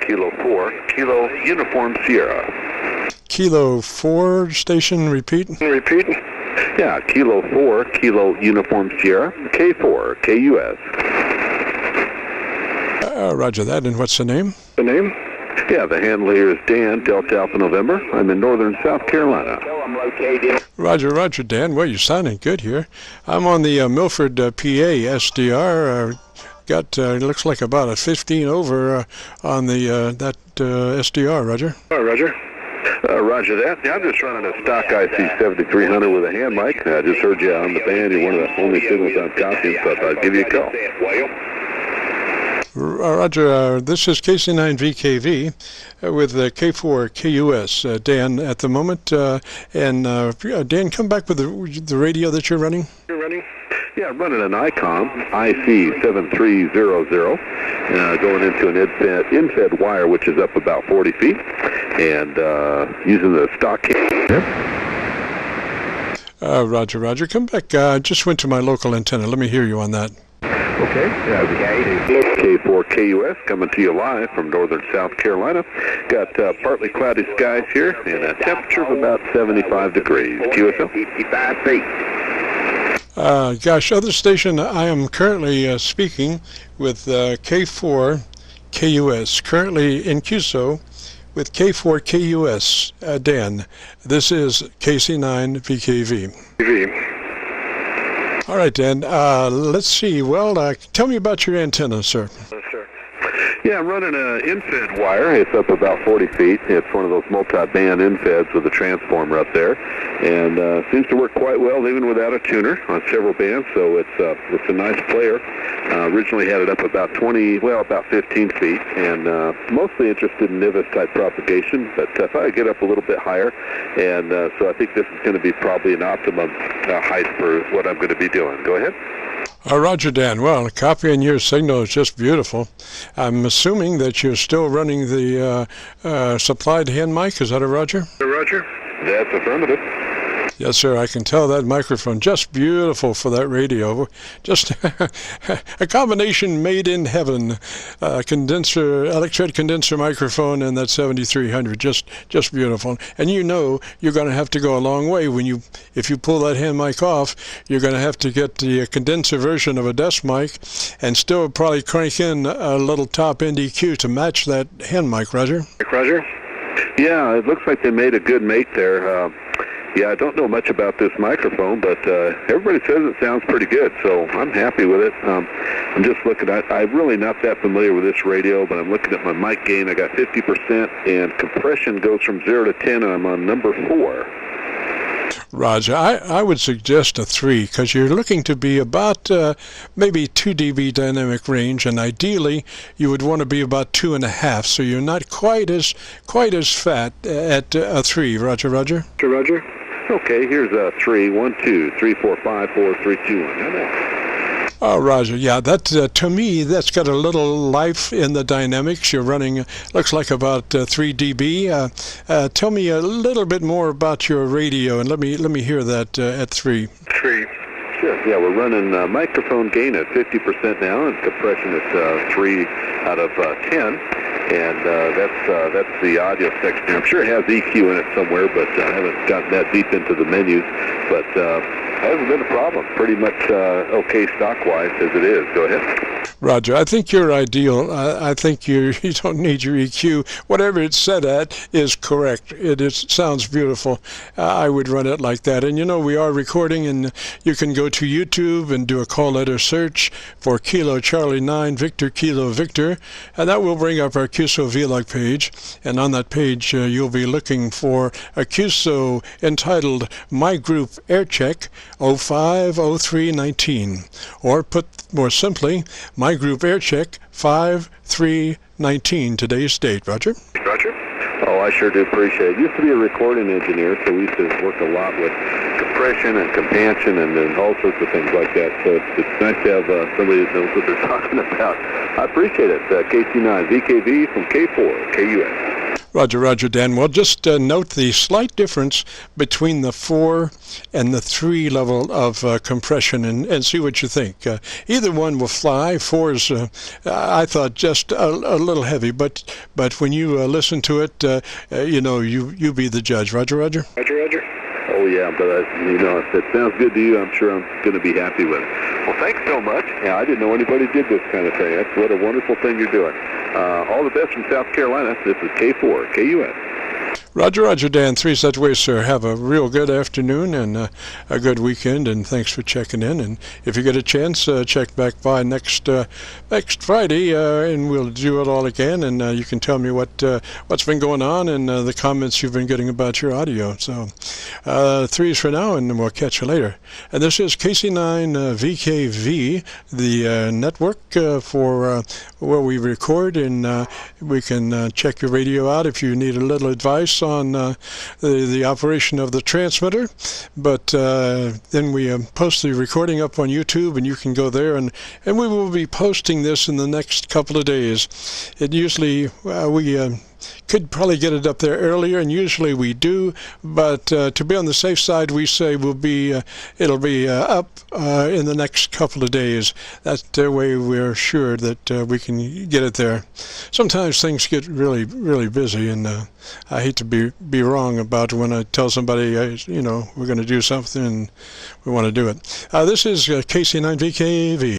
Kilo 4, Kilo Uniform Sierra. Kilo 4 station, repeat? Repeat? Yeah, Kilo 4, Kilo Uniform Sierra, K4KUS. Roger that, and what's the name? The name? Yeah, the handle here is Dan, Delta Alpha November. I'm in northern South Carolina. Roger, Roger, Dan. Well, you're sounding good here. I'm on the Milford, PA SDR. Got, it looks like about a 15 over on the that SDR, Roger. Roger. Roger that. Yeah, I'm just running a stock IC 7300 with a hand mic. I just heard you on the band. You're one of the only signals I'm copying, so I thought I'd give you a call. Roger, this is KC9VKV with K4KUS. Dan, at the moment, and Dan, come back with the radio that you're running. Yeah, I'm running an ICOM IC 7300, going into an in-fed wire, which is up about 40 feet, and using the stock. Roger, Roger, come back. I just went to my local antenna. Let me hear you on that. Okay, K4KUS coming to you live from northern South Carolina. Got partly cloudy skies here and a temperature of about 75 degrees. QSO? 55 feet. Gosh, other station, I am currently speaking with K4KUS, currently in Qso with K4KUS. Dan, this is KC9VKV. All right, Dan. Let's see. Well, tell me about your antenna, sir. Yeah, I'm running an in-fed wire. It's up about 40 feet. It's one of those multi-band in-feds with a transformer up there, and seems to work quite well even without a tuner on several bands. So it's a nice player. Originally had it up about 15 feet, and mostly interested in NIVIS type propagation. But if I get up a little bit higher, and so I think this is going to be probably an optimum height for what I'm going to be doing. Go ahead. Roger, Dan. Well, copying your signal is just beautiful. I'm assuming that you're still running the supplied hand mic. Is that a Roger? Roger. That's affirmative. Yes, sir. I can tell that microphone just beautiful for that radio. Just a combination made in heaven. Condenser, electret condenser microphone, and that 7300. Just beautiful. And you know you're going to have to go a long way if you pull that hand mic off. You're going to have to get the condenser version of a desk mic, and still probably crank in a little top end EQ to match that hand mic. Roger. Roger. Yeah, it looks like they made a good mate there. Yeah, I don't know much about this microphone, but everybody says it sounds pretty good, so I'm happy with it. I'm just looking at, I'm really not that familiar with this radio, but I'm looking at my mic gain. I got 50%, and compression goes from 0 to 10, and I'm on number 4. Roger, I would suggest a 3, because you're looking to be about maybe 2 dB dynamic range, and ideally you would want to be about 2.5, so you're not quite as fat at a 3. Roger, Roger. Roger. Okay, here's a 3. 1, 2, 3, 4, 5, 4, 3, 2, 1. Oh, Roger, yeah, that to me, that's got a little life in the dynamics. You're running, looks like about 3 dB. Tell me a little bit more about your radio, and let me hear that at 3. 3. Sure. Yeah, we're running microphone gain at 50% now, and compression at 3 out of 10. And that's the audio section. I'm sure it has EQ in it somewhere, but I haven't gotten that deep into the menus. But hasn't been a problem. Pretty much okay stock-wise as it is. Go ahead. Roger, I think you're ideal. I think you don't need your EQ. Whatever it's set at is correct. It sounds beautiful. I would run it like that. And you know, we are recording, and you can go to YouTube and do a call letter search for Kilo Charlie 9 Victor Kilo Victor, and that will bring up our Qso-Vlog page. And on that page, you'll be looking for a Qso entitled My Group Air Check 050319, or put more simply, My Group Air Check 5319, today's date. Roger? Roger. Oh, I sure do appreciate it. Used to be a recording engineer, so we used to work a lot with compression and compansion and all sorts of things like that. So it's nice to have somebody that knows what they're talking about. I appreciate it. KC9VKV from K4KUS. Roger, Roger, Dan. Well, just note the slight difference between the 4 and the 3 level of compression, and see what you think. Either one will fly. 4 is, I thought, just a little heavy, but when you listen to it, you be the judge. Roger, Roger. Roger, Roger. Oh yeah, but if it sounds good to you, I'm sure I'm going to be happy with it. Well, thanks so much. Yeah, I didn't know anybody did this kind of thing. That's what a wonderful thing you're doing. All the best from South Carolina. This is K4KUS. Roger, Roger, Dan. 3 such ways, sir. Have a real good afternoon and a good weekend, and thanks for checking in. And if you get a chance, check back by next Friday, and we'll do it all again, and you can tell me what's been going on and the comments you've been getting about your audio. So 3s for now, and we'll catch you later. And this is KC9VKV, the network for where we record, and we can check your radio out if you need a little advice on the operation of the transmitter. But then we post the recording up on YouTube, and you can go there, and we will be posting this in the next couple of days. It usually we could probably get it up there earlier, and usually we do, but to be on the safe side, we say it'll be up in the next couple of days. That way we're sure that we can get it there. Sometimes things get really, really busy, and I hate to be wrong about when I tell somebody, we're going to do something and we want to do it. This is KC9VKV.